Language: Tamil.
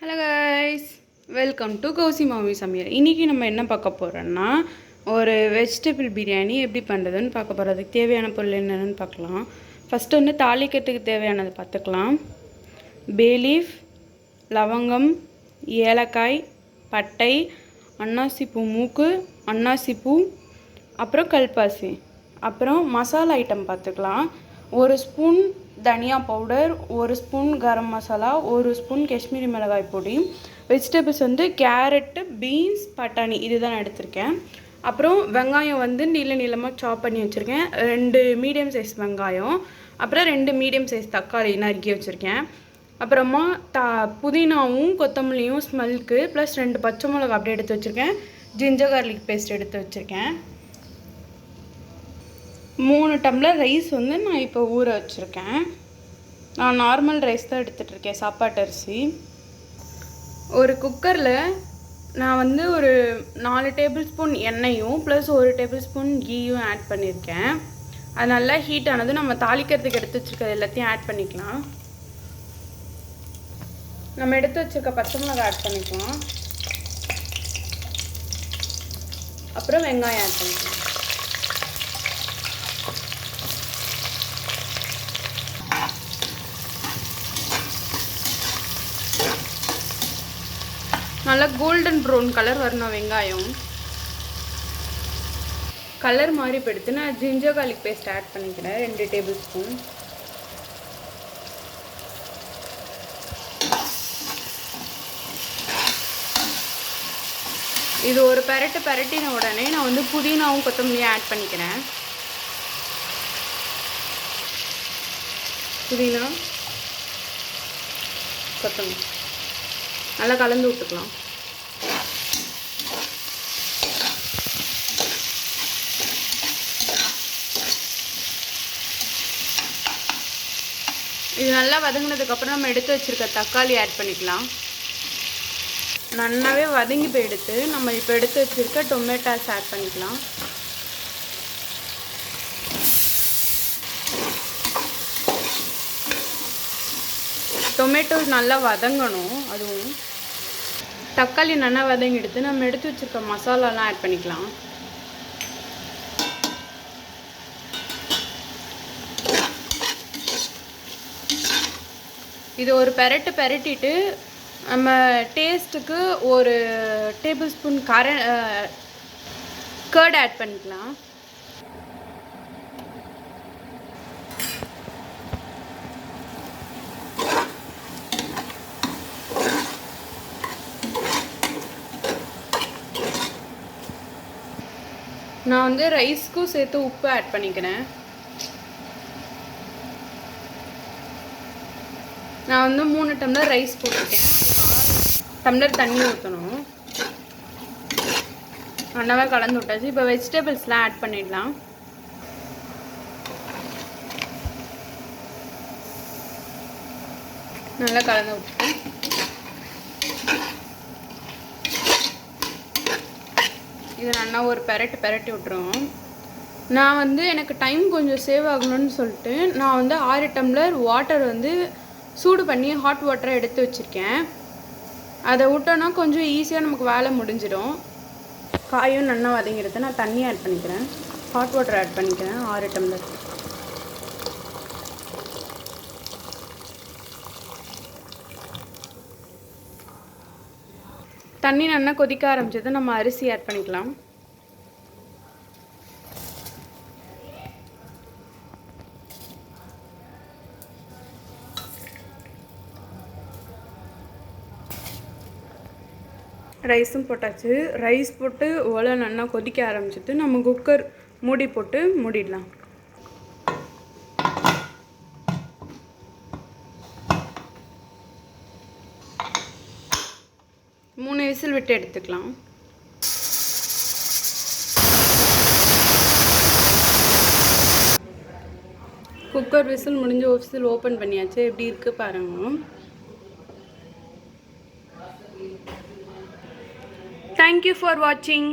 Hello guys, welcome to Kousi Mami சமையல். இன்றைக்கி நம்ம என்ன பார்க்க போகிறோன்னா, ஒரு வெஜிடபிள் பிரியாணி எப்படி பண்ணுறதுன்னு பார்க்க போகிறோம். அதுக்கு தேவையான பொருள் என்னென்னு பார்க்கலாம். ஃபஸ்ட்டு வந்து தாளிக்கிறதுக்கு தேவையானது பார்த்துக்கலாம். பேலீஃப், லவங்கம், ஏலக்காய், பட்டை, அன்னாசிப்பூ மூக்கு, அன்னாசிப்பூ, அப்புறம் கல்பாசி. அப்புறம் மசாலா ஐட்டம் பார்த்துக்கலாம். ஒரு ஸ்பூன் தனியா பவுடர், ஒரு ஸ்பூன் கரம் மசாலா, ஒரு ஸ்பூன் காஷ்மீரி மிளகாய் பொடி. வெஜிடபிள்ஸ் வந்து கேரட்டு, பீன்ஸ், பட்டாணி இதுதான் நான் எடுத்திருக்கேன். அப்புறம் வெங்காயம் வந்து நீள நீளமாக சாப் பண்ணி வச்சுருக்கேன். 2 மீடியம் சைஸ் வெங்காயம், அப்புறம் 2 மீடியம் சைஸ் தக்காளி நறுக்கி வச்சுருக்கேன். அப்புறமா புதினாவும் கொத்தமல்லியும் ஸ்மெல்க்கு, ப்ளஸ் 2 பச்சை மிளகா அப்படியே எடுத்து வச்சுருக்கேன். ஜிஞ்சர் கார்லிக் பேஸ்ட் எடுத்து வச்சுருக்கேன். 3 டம்ளர் ரைஸ் வந்து நான் இப்போ ஊற வச்சுருக்கேன். நான் நார்மல் ரைஸ் தான் எடுத்துகிட்ருக்கேன், சாப்பாட்டு அரிசி. ஒரு குக்கரில் நான் வந்து ஒரு 4 டேபிள் ஸ்பூன் எண்ணெயும் ப்ளஸ் 1 டேபிள் ஸ்பூன் கீயும் ஆட் பண்ணியிருக்கேன். அது நல்லா ஹீட் ஆனது நம்ம தாளிக்கிறதுக்கு எடுத்து வச்சுருக்கிறது எல்லாத்தையும் ஆட் பண்ணிக்கலாம். நம்ம எடுத்து வச்சுருக்க பச்சை மிளகாய் ஆட் பண்ணிக்கலாம். அப்புறம் வெங்காயம் ஆட் பண்ணிக்கலாம். நல்லா கோல்டன் ப்ரௌன் கலர் வரணும் வெங்காயம். கலர் மாதிரி போயிடுத்து. நான் ஜிஞ்சர் கார்லிக் பேஸ்ட் ஆட் பண்ணிக்கிறேன் 2 டேபிள் ஸ்பூன். இது ஒரு பரட்டின உடனே நான் வந்து புதினாவும் கொத்தமல்லியும் ஆட் பண்ணிக்கிறேன். புதினா, கொத்தமல்லி நல்லா கலந்து விட்டுக்கலாம். இது நல்லா வதங்கினதுக்கப்புறம் நம்ம எடுத்து வச்சுருக்க தக்காளி ஆட் பண்ணிக்கலாம். நல்லாவே வதங்கி போயிடுத்து. நம்ம இப்போ எடுத்து வச்சுருக்க டொமேட்டோஸ் ஆட் பண்ணிக்கலாம். டொமேட்டோஸ் நல்லா வதங்கணும். அதுவும் தக்காளி நல்லா வதங்கிடுத்து. நம்ம எடுத்து வச்சுருக்க மசாலாலாம் ஆட் பண்ணிக்கலாம். இது ஒரு பெரட்டிட்டு நம்ம டேஸ்ட்டுக்கு ஒரு டேபிள் ஸ்பூன் கர்ட் ஆட் பண்ணிக்கலாம். நான் வந்து ரைஸ்க்கும் சேர்த்து உப்பு ஆட் பண்ணிக்கிறேன். நான் வந்து 3 டம்ளர் ரைஸ் போட்டிருக்கேன். அதுக்கு 6 டம்ளர் தண்ணி ஊற்றணும். நல்லாவே கலந்து விட்டாச்சு. இப்போ வெஜிடபிள்ஸ்லாம் ஆட் பண்ணிடலாம். நல்லா கலந்து விட்டுட்டேன். இது நல்லா ஒரு பெரட்டி விட்டுருவோம். நான் வந்து எனக்கு டைம் கொஞ்சம் சேவ் ஆகணும்னு சொல்லிட்டு நான் வந்து 6 டம்ளர் வாட்டர் வந்து சூடு பண்ணி ஹாட் வாட்டரை எடுத்து வச்சுருக்கேன். அதை விட்டோன்னா கொஞ்சம் ஈஸியாக நமக்கு வேலை முடிஞ்சிடும். காயும் நல்லா வதங்கிடுது. நான் தண்ணி ஆட் பண்ணிக்கிறேன். ஹாட் வாட்டர் ஆட் பண்ணிக்கிறேன் 6 டம்ளர். தண்ணி நல்லா கொதிக்க ஆரம்பிச்சது. நம்ம அரிசி ஆட் பண்ணிக்கலாம். ரைஸும் போட்டாச்சு. ரைஸ் போட்டு ஒலை நல்லா கொதிக்க ஆரம்பிச்சிட்டு நம்ம குக்கர் மூடி போட்டு மூடிடலாம். 3 விசில் விட்டு எடுத்துக்கலாம். குக்கர் விசில் முடிஞ்சு ஒரு விசில் ஓப்பன் பண்ணியாச்சு. எப்படி இருக்குது பாருங்க. தேங்க்யூ ஃபார் வாட்சிங்.